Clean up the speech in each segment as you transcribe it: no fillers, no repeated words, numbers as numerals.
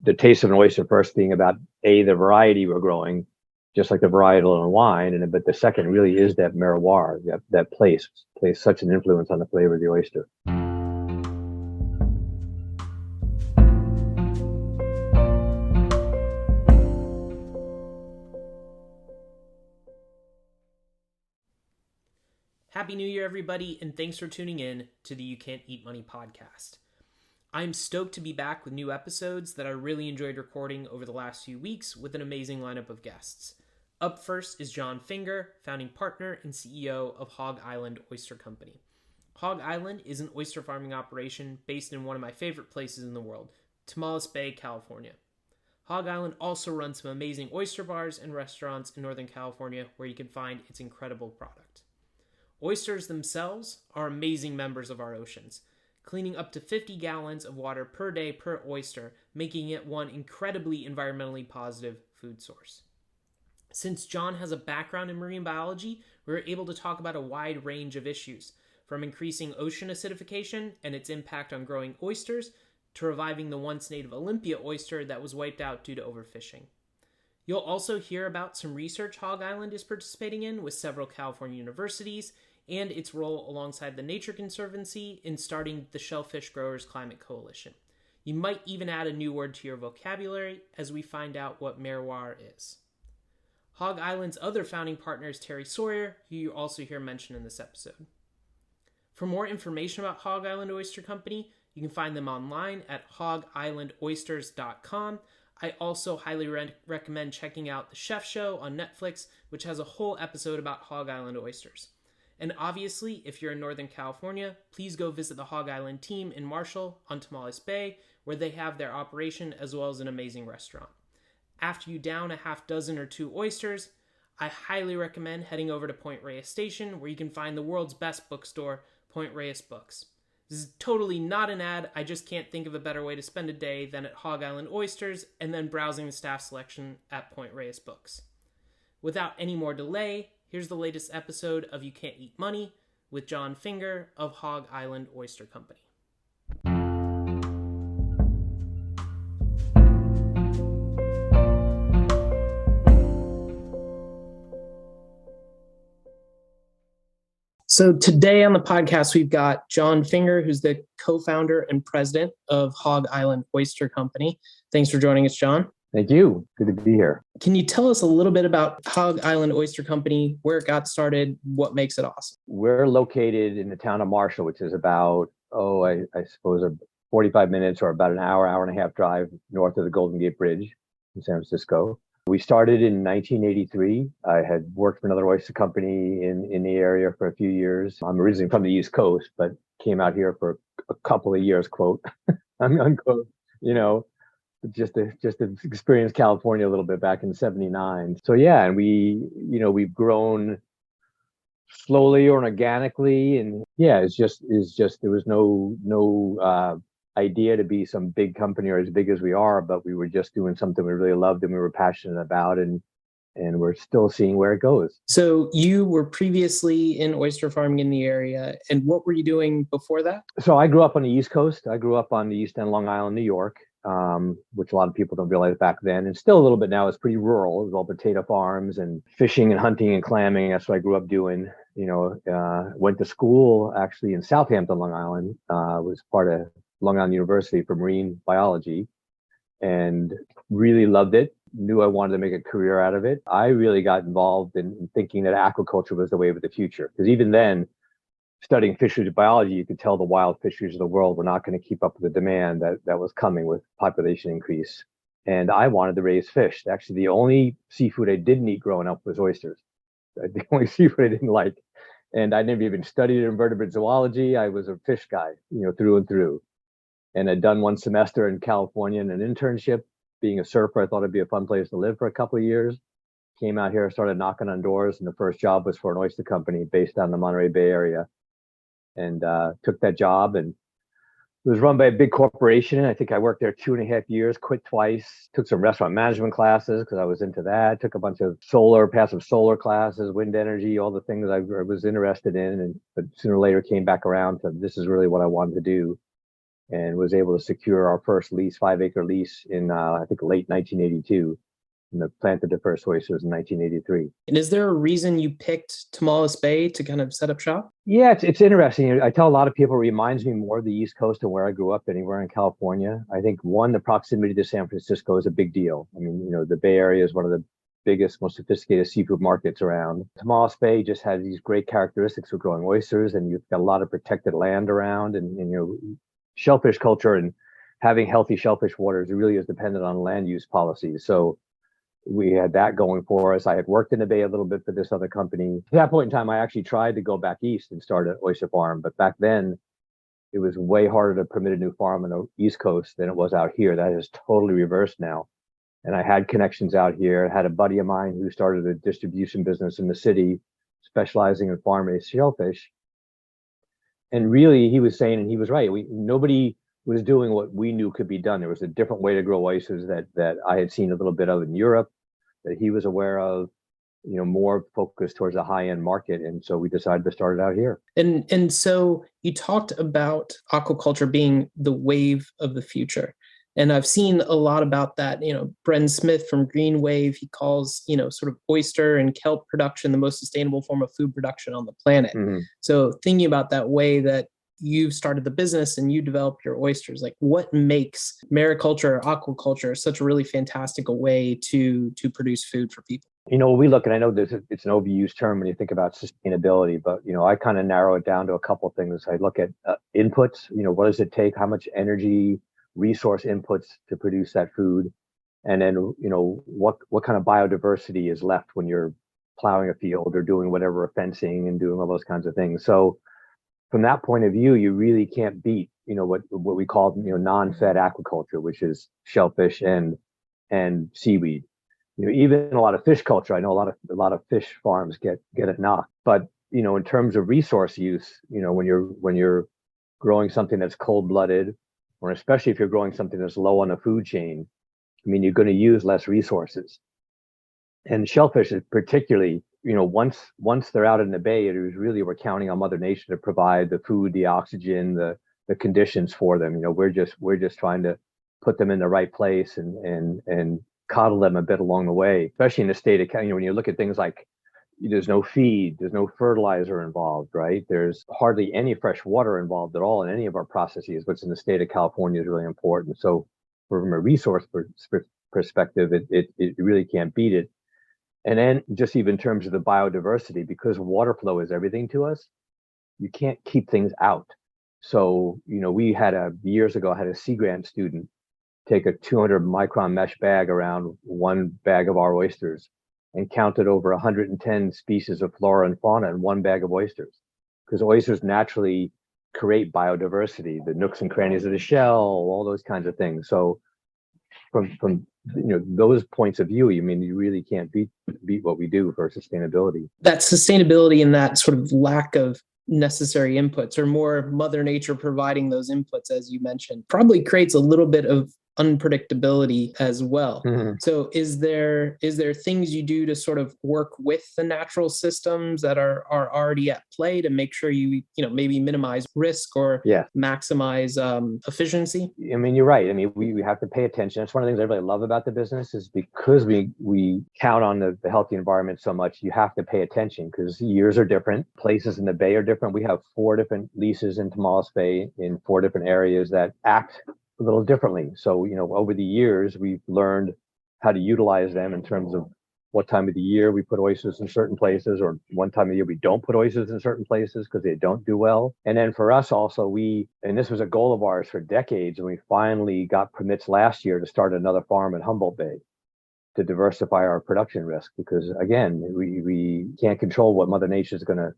the taste of an oyster first being about the variety we're growing, just like the varietal in wine, but the second really is that terroir, that place plays such an influence on the flavor of the oyster. Happy New Year, everybody, and thanks for tuning in to the You Can't Eat Money podcast. I'm stoked to be back with new episodes that I really enjoyed recording over the last few weeks with an amazing lineup of guests. Up first is John Finger, founding partner and CEO of Hog Island Oyster Company. Hog Island is an oyster farming operation based in one of my favorite places in the world, Tomales Bay, California. Hog Island also runs some amazing oyster bars and restaurants in Northern California where you can find its incredible product. Oysters themselves are amazing members of our oceans, cleaning up to 50 gallons of water per day per oyster, making it one incredibly environmentally positive food source. Since John has a background in marine biology, we were able to talk about a wide range of issues, from increasing ocean acidification and its impact on growing oysters, to reviving the once native Olympia oyster that was wiped out due to overfishing. You'll also hear about some research Hog Island is participating in with several California universities, and its role alongside the Nature Conservancy in starting the Shellfish Growers Climate Coalition. You might even add a new word to your vocabulary as we find out what terroir is. Hog Island's other founding partner is Terry Sawyer, who you also hear mentioned in this episode. For more information about Hog Island Oyster Company, you can find them online at hogislandoysters.com. I also highly recommend checking out The Chef Show on Netflix, which has a whole episode about Hog Island oysters. And obviously, if you're in Northern California, please go visit the Hog Island team in Marshall on Tomales Bay, where they have their operation as well as an amazing restaurant. After you down a half dozen or two oysters, I highly recommend heading over to Point Reyes Station, where you can find the world's best bookstore, Point Reyes Books. This is totally not an ad. I just can't think of a better way to spend a day than at Hog Island Oysters and then browsing the staff selection at Point Reyes Books. Without any more delay, here's the latest episode of You Can't Eat Money with John Finger of Hog Island Oyster Company. So today on the podcast, we've got John Finger, who's the co-founder and president of Hog Island Oyster Company. Thanks for joining us, John. Thank you. Good to be here. Can you tell us a little bit about Hog Island Oyster Company, where it got started, what makes it awesome? We're located in the town of Marshall, which is about, I suppose 45 minutes or about an hour and a half drive north of the Golden Gate Bridge in San Francisco. We started in 1983. I had worked for another oyster company in the area for a few years. I'm originally from the East Coast, but came out here for a couple of years, quote, unquote, just to experience California a little bit back in '79. So yeah, and we've grown slowly or organically, and yeah, it's just there was no idea to be some big company or as big as we are, but we were just doing something we really loved and we were passionate about, and we're still seeing where it goes. So you were previously in oyster farming in the area, and what were you doing before that? So I grew up on the East Coast. I grew up on the East End, Long Island, New York. Which a lot of people don't realize back then, and still a little bit now. It's pretty rural. It was all potato farms and fishing and hunting and clamming. That's what I grew up doing. Went to school actually in Southampton, Long Island. Was part of Long Island University for marine biology, and really loved it. Knew I wanted to make a career out of it. I really got involved in thinking that aquaculture was the way of the future, because even then, studying fisheries biology, you could tell the wild fisheries of the world were not going to keep up with the demand that was coming with population increase. And I wanted to raise fish. Actually, the only seafood I didn't eat growing up was oysters. The only seafood I didn't like. And I never even studied invertebrate zoology. I was a fish guy, through and through. And I'd done one semester in California in an internship. Being a surfer, I thought it'd be a fun place to live for a couple of years. Came out here, started knocking on doors, and the first job was for an oyster company based out in the Monterey Bay area. And took that job, and it was run by a big corporation. I think I worked there 2.5 years, quit twice, took some restaurant management classes because I was into that, took a bunch of passive solar classes, wind energy, all the things I was interested in. But sooner or later came back around to this is really what I wanted to do. and was able to secure our first lease, 5-acre lease in, I think, late 1982. And planted the first oysters in 1983. And is there a reason you picked Tomales Bay to kind of set up shop? Yeah, it's interesting. I tell a lot of people it reminds me more of the East Coast and where I grew up, anywhere in California. I think one, the proximity to San Francisco is a big deal. I mean, the Bay Area is one of the biggest, most sophisticated seafood markets around. Tomales Bay just has these great characteristics of growing oysters, and you've got a lot of protected land around, and shellfish culture and having healthy shellfish waters really is dependent on land use policies. So we had that going for us. I had worked in the Bay a little bit for this other company. At that point in time, I actually tried to go back east and start an oyster farm. But back then, it was way harder to permit a new farm on the East Coast than it was out here. That is totally reversed now. And I had connections out here. I had a buddy of mine who started a distribution business in the city, specializing in farm-raised shellfish. And really, he was saying, and he was right, nobody was doing what we knew could be done. There was a different way to grow oysters that I had seen a little bit of in Europe, that he was aware of, more focused towards a high-end market. And so we decided to start it out here. And so you talked about aquaculture being the wave of the future. And I've seen a lot about that. Bren Smith from Green Wave, he calls, sort of oyster and kelp production the most sustainable form of food production on the planet. Mm-hmm. So thinking about that way that you've started the business and you developed your oysters, like what makes mariculture or aquaculture such a really fantastic way to produce food for people? We look, and I know it's an overused term when you think about sustainability, but, I kind of narrow it down to a couple of things. I look at inputs, what does it take? How much energy, resource inputs to produce that food? And then, what kind of biodiversity is left when you're plowing a field or doing whatever, fencing and doing all those kinds of things. So from that point of view, you really can't beat, what we call, non-fed aquaculture, which is shellfish and seaweed. Even a lot of fish culture. I know a lot of fish farms get it knocked. But in terms of resource use, when you're growing something that's cold-blooded, or especially if you're growing something that's low on the food chain, you're going to use less resources. And shellfish is particularly, once they're out in the bay, it was really, we're counting on Mother Nature to provide the food, the oxygen, the conditions for them. We're just trying to put them in the right place and coddle them a bit along the way, especially in the state of, when you look at things like there's no feed, there's no fertilizer involved, right? There's hardly any fresh water involved at all in any of our processes. What's in the state of California is really important. So from a resource perspective, it really can't beat it. And then just even in terms of the biodiversity, because water flow is everything to us, you can't keep things out. So, we had years ago, I had a Sea Grant student take a 200 micron mesh bag around one bag of our oysters and counted over 110 species of flora and fauna in one bag of oysters. Because oysters naturally create biodiversity, the nooks and crannies of the shell, all those kinds of things. So from those points of view, you really can't beat what we do for sustainability. That sustainability and that sort of lack of necessary inputs, or more Mother Nature providing those inputs, as you mentioned, probably creates a little bit of unpredictability as well. Mm-hmm. So is there things you do to sort of work with the natural systems that are already at play to make sure you maybe minimize risk or maximize efficiency? You're right. We have to pay attention. That's one of the things I really love about the business, is because we count on the healthy environment so much, you have to pay attention, because years are different. Places in the Bay are different. We have 4 different leases in Tomales Bay in 4 different areas that act a little differently. So, over the years, we've learned how to utilize them in terms of what time of the year we put oysters in certain places, or one time of the year we don't put oysters in certain places because they don't do well. And then for us also, and this was a goal of ours for decades, and we finally got permits last year to start another farm in Humboldt Bay to diversify our production risk, because again, we can't control what Mother Nature is going to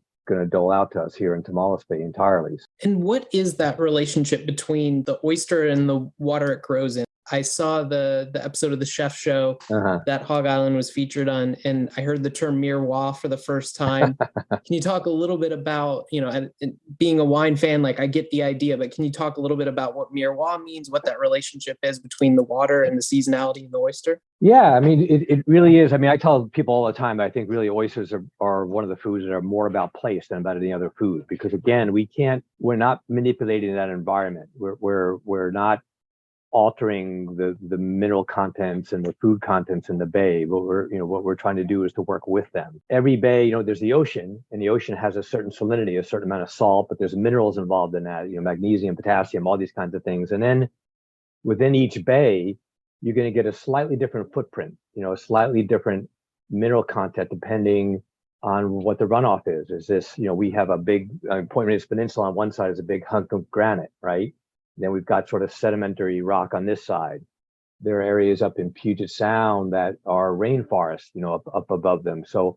dole out to us here in Tomales Bay entirely. And what is that relationship between the oyster and the water it grows in? I saw the episode of the Chef Show Uh-huh. that Hog Island was featured on, and I heard the term miroir for the first time. Can you talk a little bit about, and being a wine fan, like I get the idea, but can you talk a little bit about what miroir means, what that relationship is between the water and the seasonality of the oyster? Yeah, I mean, it really is. I mean, I tell people all the time, I think really oysters are one of the foods that are more about place than about any other food. Because again, we're not manipulating that environment. We're not altering the mineral contents and the food contents in the bay. What we're trying to do is to work with them. Every bay, there's the ocean, and the ocean has a certain salinity, a certain amount of salt, but there's minerals involved in that, magnesium, potassium, all these kinds of things. And then within each bay, you're going to get a slightly different footprint, a slightly different mineral content depending on what the runoff is. Is this, we have a big Point Reyes Peninsula on one side is a big hunk of granite, right? Then we've got sort of sedimentary rock on this side. There are areas up in Puget Sound that are rainforest, up above them. So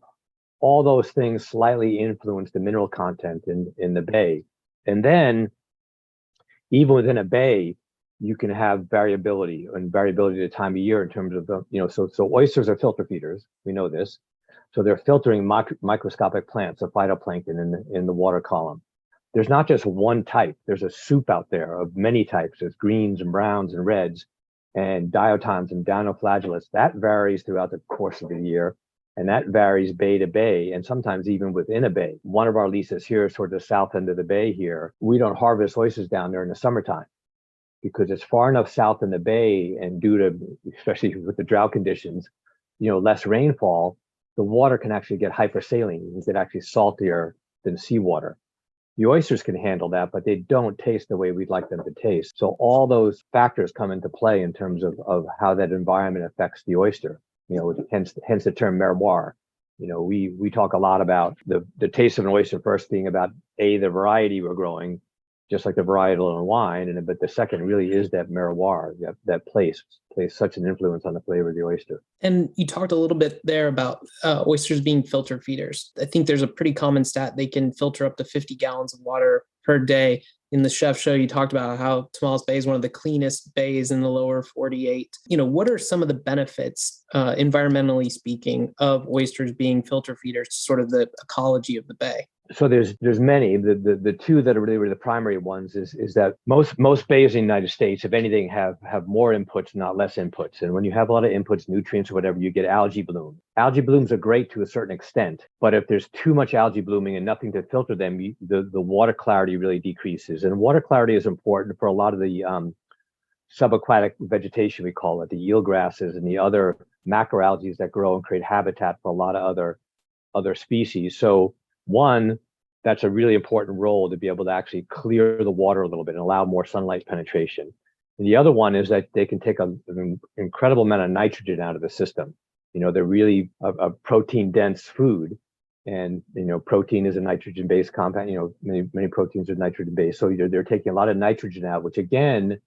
all those things slightly influence the mineral content in the bay. And then even within a bay, you can have variability and variability at the time of year in terms of so oysters are filter feeders. We know this. So they're filtering microscopic plants, or phytoplankton in the water column. There's not just one type. There's a soup out there of many types. There's greens and browns and reds and diatoms and dinoflagellates. That varies throughout the course of the year. And that varies bay to bay, and sometimes even within a bay. One of our leases here is toward the south end of the bay here. We don't harvest oysters down there in the summertime because it's far enough south in the bay, and due to, especially with the drought conditions, less rainfall, the water can actually get hypersaline. It can get actually saltier than seawater. The oysters can handle that, but they don't taste the way we'd like them to taste. So all those factors come into play in terms of how that environment affects the oyster. Hence the term miroir. We talk a lot about the taste of an oyster first being about the variety we're growing, just like the varietal in wine, but the second really is that miroir, that plays such an influence on the flavor of the oyster. And you talked a little bit there about oysters being filter feeders. I think there's a pretty common stat. They can filter up to 50 gallons of water per day. In the Chef Show, you talked about how Tomales Bay is one of the cleanest bays in the lower 48. What are some of the benefits, environmentally speaking, of oysters being filter feeders to sort of the ecology of the bay? So there's many. The two that are really the primary ones is that most bays in the United States, if anything, have more inputs, not less inputs. And when you have a lot of inputs, nutrients or whatever, you get algae bloom. Algae blooms are great to a certain extent, but if there's too much algae blooming and nothing to filter them, the water clarity really decreases. And water clarity is important for a lot of the subaquatic vegetation, we call it, the eelgrasses and the other macroalgae that grow and create habitat for a lot of other species. So one, that's a really important role to be able to actually clear the water a little bit and allow more sunlight penetration. And the other one is that they can take an incredible amount of nitrogen out of the system. They're really a protein dense food. And, protein is a nitrogen based compound. Many proteins are nitrogen based. So they're taking a lot of nitrogen out, which again,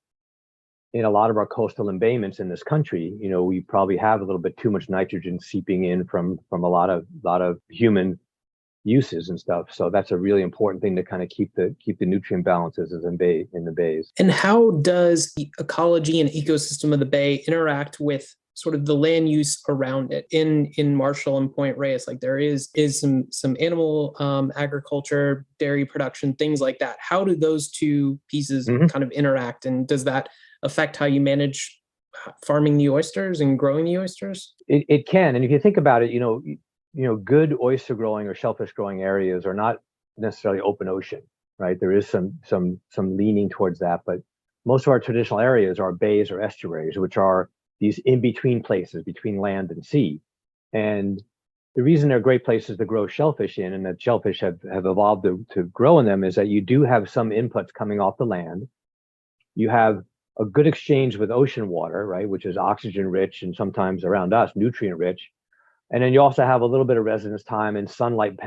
in a lot of our coastal embayments in this country, we probably have a little bit too much nitrogen seeping in from a lot of human uses and stuff. So that's a really important thing to kind of keep the nutrient balances in the bays. And how does the ecology and ecosystem of the bay interact with sort of the land use around it in Marshall and Point Reyes? Like there is some animal agriculture, dairy production, things like that. How do those two pieces kind of interact, and does that affect how you manage farming the oysters and growing the oysters? It can, and if you think about it, good oyster growing or shellfish growing areas are not necessarily open ocean, right? There is some leaning towards that, but most of our traditional areas are bays or estuaries, which are these in-between places between land and sea. And the reason they're great places to grow shellfish in, and that shellfish have evolved to grow in them, is that you do have some inputs coming off the land. You have a good exchange with ocean water, right, which is oxygen rich and sometimes around us nutrient rich. And then you also have a little bit of residence time and sunlight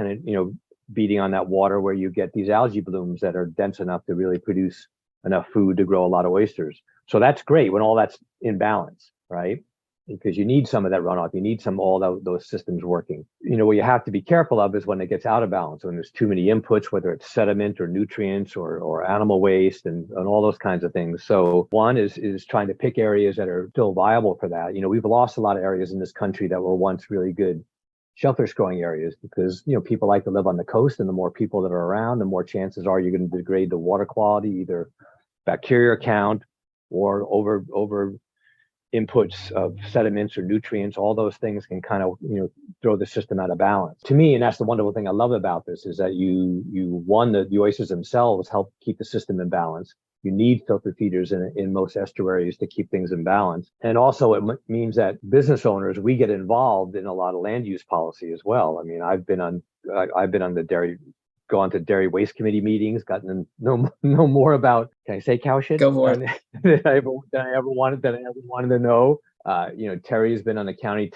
beating on that water, where you get these algae blooms that are dense enough to really produce enough food to grow a lot of oysters. So that's great when all that's in balance, right? because you need some of that runoff. You need those systems working. What you have to be careful of is when it gets out of balance, when there's too many inputs, whether it's sediment or nutrients or animal waste and all those kinds of things. So one is trying to pick areas that are still viable for that. We've lost a lot of areas in this country that were once really good shellfish growing areas because, people like to live on the coast, and the more people that are around, the more chances are you're going to degrade the water quality, either bacteria count or over inputs of sediments or nutrients. All those things can kind of throw the system out of balance. To me, and that's the wonderful thing I love about this, is that the oysters themselves help keep the system in balance. You need filter feeders in most estuaries to keep things in balance. And also it means that business owners, we get involved in a lot of land use policy as well. I mean, I've been on the gone to dairy waste committee meetings, gotten to know more about, can I say cow shit? Go for it. That I ever wanted to know. Terry's been on the county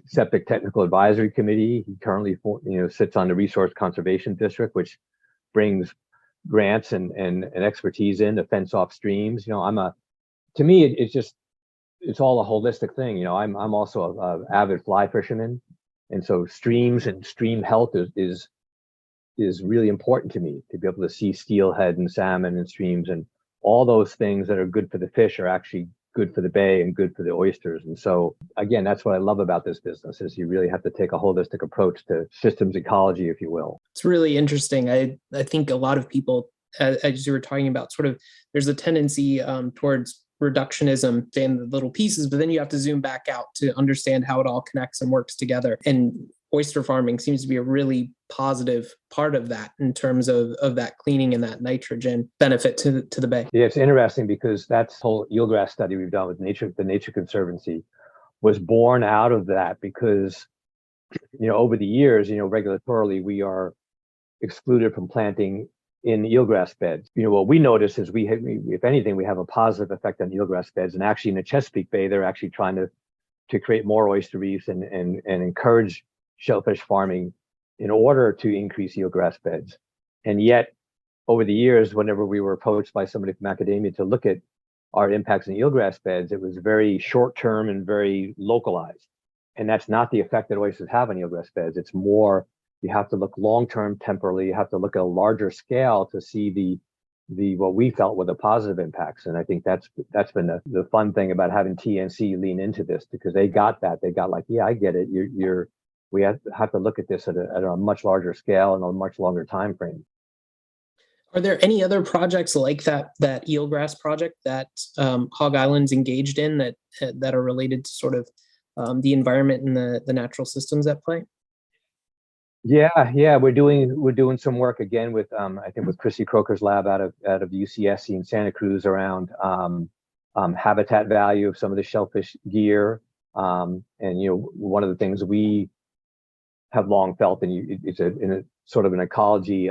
septic technical advisory committee. He currently sits on the resource conservation district, which brings grants and expertise in to fence off streams. To me, it's all a holistic thing. I'm also a avid fly fisherman, and so streams and stream health is really important to me, to be able to see steelhead and salmon in streams, and all those things that are good for the fish are actually good for the bay and good for the oysters. And so again, that's what I love about this business, is you really have to take a holistic approach to systems ecology, if you will. It's really interesting. I think a lot of people, as you were talking about, sort of there's a tendency towards reductionism in the little pieces, but then you have to zoom back out to understand how it all connects and works together. And oyster farming seems to be a really positive part of that in terms of that cleaning and that nitrogen benefit to the bay. Yeah, it's interesting because that whole eelgrass study we've done with the Nature Conservancy was born out of that, because over the years, regulatorily we are excluded from planting in eelgrass beds. What we notice is if anything, we have a positive effect on eelgrass beds. And actually in the Chesapeake Bay, they're actually trying to create more oyster reefs and encourage shellfish farming in order to increase eelgrass beds. And yet, over the years, whenever we were approached by somebody from academia to look at our impacts in eelgrass beds, it was very short-term and very localized. And that's not the effect that oysters have on eelgrass beds. It's more, you have to look long-term, temporally. You have to look at a larger scale to see the what we felt were the positive impacts. And I think that's been the fun thing about having TNC lean into this, because they got that. They got like, yeah, I get it. We have to look at this at a much larger scale and a much longer time frame. Are there any other projects like that eelgrass project that Hog Island's engaged in that are related to sort of the environment and the natural systems at play? Yeah, we're doing some work again with I think with Chrissy Croker's lab out of UCSC in Santa Cruz around habitat value of some of the shellfish gear. And one of the things we have long felt, and it's in a sort of an ecology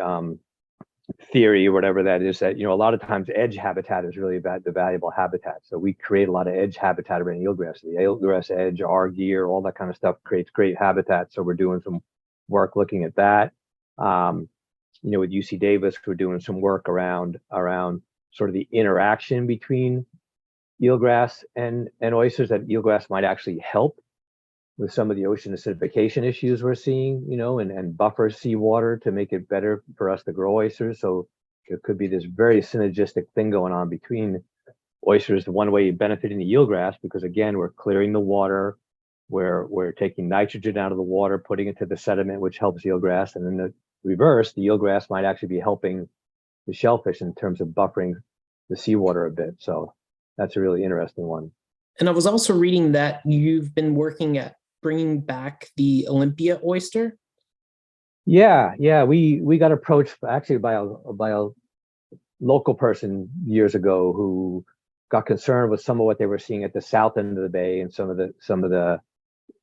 theory or whatever that is, that a lot of times edge habitat is really about the valuable habitat. So we create a lot of edge habitat around eelgrass. The eelgrass edge, our gear, all that kind of stuff creates great habitat. So we're doing some work looking at that. With UC Davis, we're doing some work around sort of the interaction between eelgrass and oysters, that eelgrass might actually help with some of the ocean acidification issues we're seeing, and buffer seawater to make it better for us to grow oysters. So there could be this very synergistic thing going on between oysters, the one way benefiting the eelgrass, because again, we're clearing the water, we're taking nitrogen out of the water, putting it to the sediment, which helps eelgrass. And then the reverse, the eelgrass might actually be helping the shellfish in terms of buffering the seawater a bit. So that's a really interesting one. And I was also reading that you've been working at bringing back the Olympia oyster. Yeah, we got approached actually by a local person years ago who got concerned with some of what they were seeing at the south end of the bay, and some of the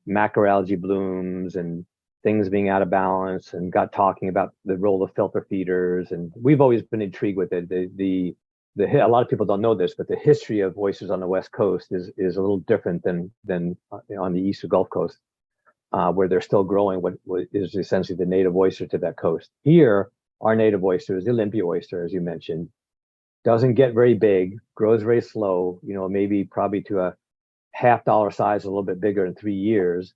macroalgae blooms and things being out of balance, and got talking about the role of filter feeders. And we've always been intrigued with it. A lot of people don't know this, but the history of oysters on the West Coast is a little different than on the East or Gulf Coast, where they're still growing what is essentially the native oyster to that coast. Here, our native oyster is the Olympia oyster, as you mentioned, doesn't get very big, grows very slow, maybe probably to a half dollar size, a little bit bigger in 3 years.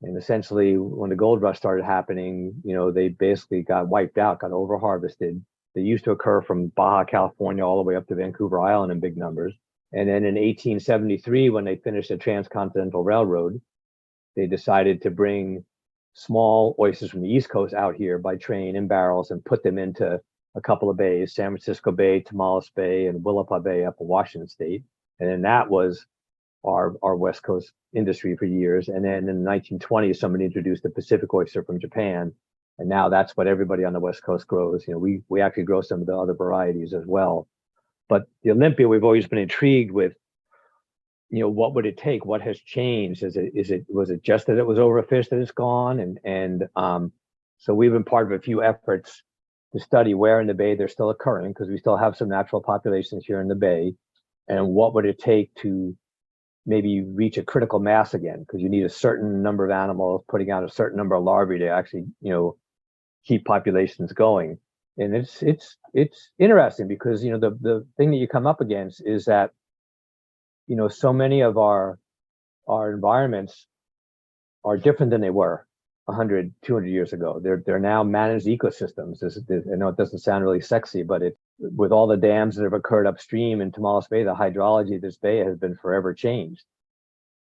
And essentially, when the gold rush started happening, they basically got wiped out, got over harvested. They used to occur from Baja California all the way up to Vancouver Island in big numbers. And then in 1873, when they finished the Transcontinental Railroad, they decided to bring small oysters from the East Coast out here by train in barrels and put them into a couple of bays, San Francisco Bay, Tomales Bay, and Willapa Bay up in Washington State. And then that was our West Coast industry for years. And then in the 1920s, somebody introduced the Pacific oyster from Japan. And now that's what everybody on the West Coast grows. We actually grow some of the other varieties as well. But the Olympia, we've always been intrigued with, what would it take? What has changed? Was it just that it was overfished that it's gone? So we've been part of a few efforts to study where in the bay they're still occurring, because we still have some natural populations here in the bay. And what would it take to maybe reach a critical mass again? Because you need a certain number of animals putting out a certain number of larvae to actually, keep populations going. And it's interesting because, the thing that you come up against is that, so many of our environments are different than they were 100, 200 years ago. They're now managed ecosystems. I know it doesn't sound really sexy, but with all the dams that have occurred upstream in Tomales Bay, the hydrology of this bay has been forever changed.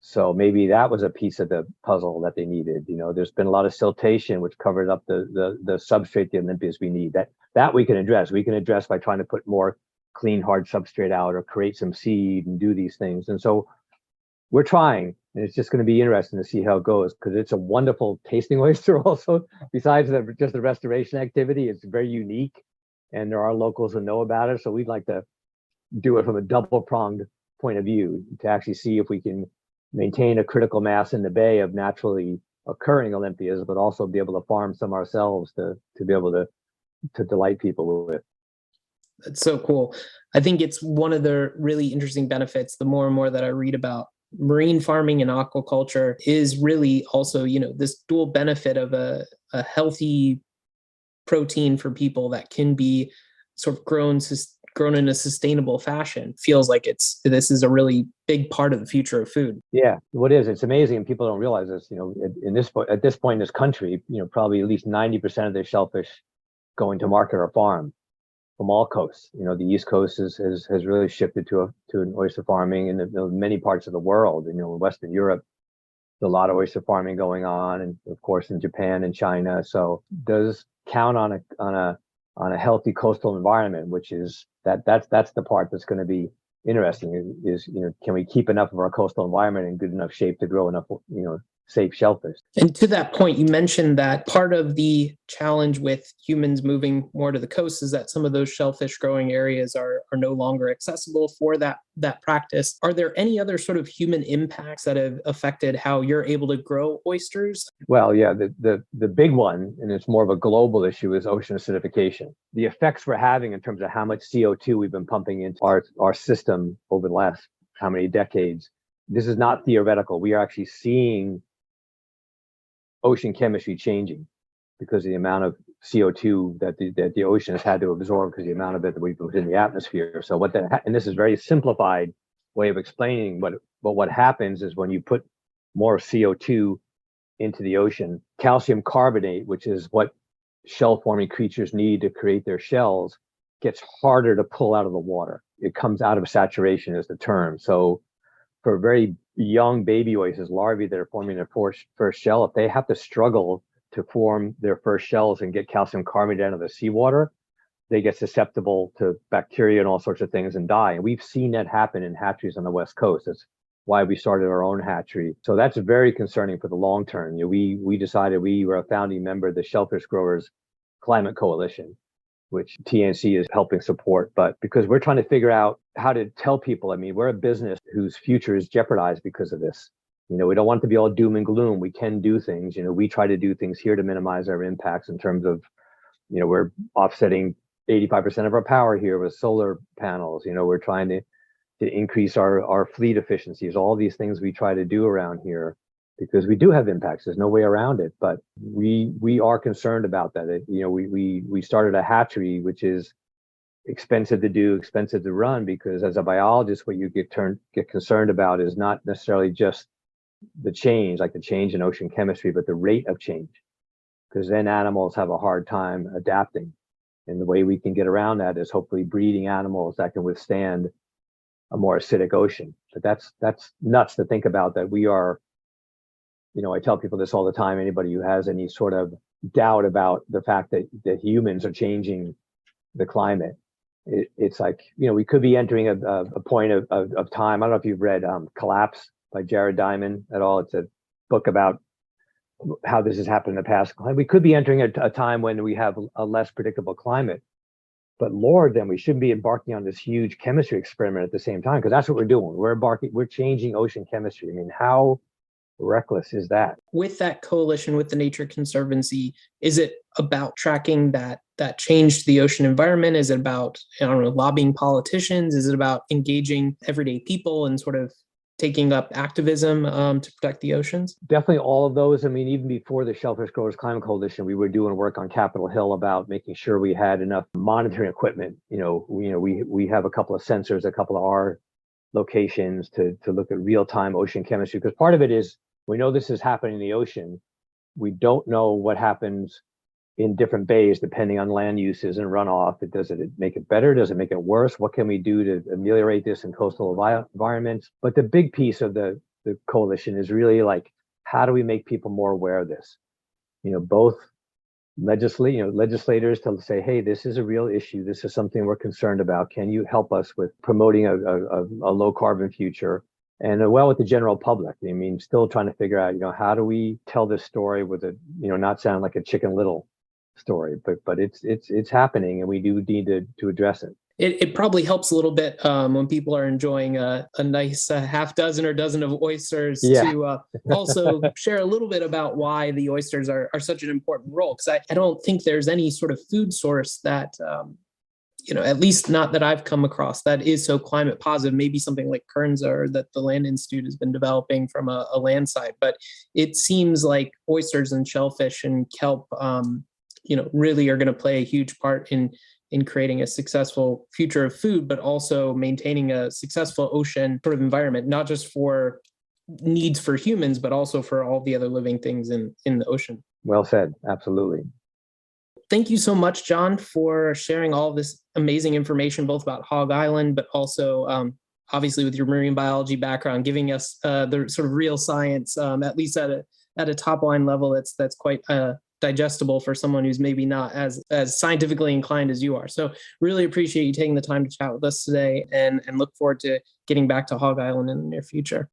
So maybe that was a piece of the puzzle that they needed. There's been a lot of siltation, which covered up the substrate, the Olympias we need. That we can address. We can address by trying to put more clean, hard substrate out or create some seed and do these things. And so we're trying, and it's just going to be interesting to see how it goes, because it's a wonderful tasting oyster also. Besides just the restoration activity, it's very unique, and there are locals who know about it. So we'd like to do it from a double-pronged point of view to actually see if we can maintain a critical mass in the bay of naturally occurring Olympias, but also be able to farm some ourselves to be able to delight people with. That's so cool. I think it's one of the really interesting benefits, the more and more that I read about marine farming and aquaculture, is really also, this dual benefit of a healthy protein for people that can be sort of grown in a sustainable fashion. Feels like this is a really big part of the future of food. Yeah, what is? It's amazing, and people don't realize this. At this point in this country, probably at least 90% of the shellfish going to market are farmed from all coasts. The East Coast has really shifted to an oyster farming, and in many parts of the world. In Western Europe, there's a lot of oyster farming going on, and of course in Japan and China. So does count on a healthy coastal environment, which is that's the part that's going to be interesting. Is can we keep enough of our coastal environment in good enough shape to grow enough safe shellfish? And to that point, you mentioned that part of the challenge with humans moving more to the coast is that some of those shellfish growing areas are no longer accessible for that practice. Are there any other sort of human impacts that have affected how you're able to grow oysters? Well, yeah, the big one, and it's more of a global issue, is ocean acidification. The effects we're having in terms of how much CO2 we've been pumping into our system over the last how many decades. This is not theoretical. We are actually seeing ocean chemistry changing because of the amount of CO2 that the ocean has had to absorb, because the amount of it that we put in the atmosphere. So and this is a very simplified way of explaining what happens is when you put more CO2 into the ocean, calcium carbonate, which is what shell-forming creatures need to create their shells, gets harder to pull out of the water. It comes out of saturation is the term. So for very young baby oysters, larvae that are forming their first shell, if they have to struggle to form their first shells and get calcium carbonate out of the seawater, they get susceptible to bacteria and all sorts of things and die. And we've seen that happen in hatcheries on the West Coast. That's why we started our own hatchery. So that's very concerning for the long term. We decided, we were a founding member of the Shellfish Growers Climate Coalition, which TNC is helping support. But because we're trying to figure out how to tell people, we're a business whose future is jeopardized because of this. We don't want it to be all doom and gloom. We can do things. We try to do things here to minimize our impacts in terms of, we're offsetting 85% of our power here with solar panels. We're trying to increase our fleet efficiencies, all these things we try to do around here, because we do have impacts. There's no way around it, but we are concerned about that. We started a hatchery, which is expensive to do, expensive to run, because as a biologist, what you get concerned about is not necessarily just the change, like the change in ocean chemistry, but the rate of change, because then animals have a hard time adapting. And the way we can get around that is hopefully breeding animals that can withstand a more acidic ocean. But that's nuts to think about, that we are, I tell people this all the time, anybody who has any sort of doubt about the fact that humans are changing the climate, it's like, we could be entering a point of time. I don't know if you've read Collapse by Jared Diamond at all. It's a book about how this has happened in the past. We could be entering a time when we have a less predictable climate. But Lord, then we shouldn't be embarking on this huge chemistry experiment at the same time, because that's what we're doing. We're changing ocean chemistry. I mean, how reckless is that? With that coalition with the Nature Conservancy, is it about tracking that change to the ocean environment? Is it about, lobbying politicians? Is it about engaging everyday people and sort of taking up activism to protect the oceans? Definitely all of those. I mean, even before the Shellfish Growers Climate Coalition, we were doing work on Capitol Hill about making sure we had enough monitoring equipment. We have a couple of sensors, a couple of our locations to look at real-time ocean chemistry, because part of it is, we know this is happening in the ocean. We don't know what happens in different bays depending on land uses and runoff. Does it make it better? Does it make it worse? What can we do to ameliorate this in coastal environments? But the big piece of the coalition is really like, how do we make people more aware of this? Both legislators to say, hey, this is a real issue. This is something we're concerned about. Can you help us with promoting a low carbon future? And with the general public. I mean, still trying to figure out, how do we tell this story with not sound like a Chicken Little story, but it's happening, and we do need to address it. It probably helps a little bit when people are enjoying a nice half dozen or dozen of oysters to also share a little bit about why the oysters are such an important role. Because I don't think there's any sort of food source that, at least not that I've come across, that is so climate positive. Maybe something like Kernza that the Land Institute has been developing from a land side. But it seems like oysters and shellfish and kelp, really are going to play a huge part in creating a successful future of food, but also maintaining a successful ocean sort of environment, not just for needs for humans, but also for all the other living things in the ocean. Well said. Absolutely. Thank you so much, John, for sharing all of this amazing information, both about Hog Island, but also obviously with your marine biology background, giving us the sort of real science, at least at a top line level that's quite digestible for someone who's maybe not as scientifically inclined as you are. So really appreciate you taking the time to chat with us today, and look forward to getting back to Hog Island in the near future.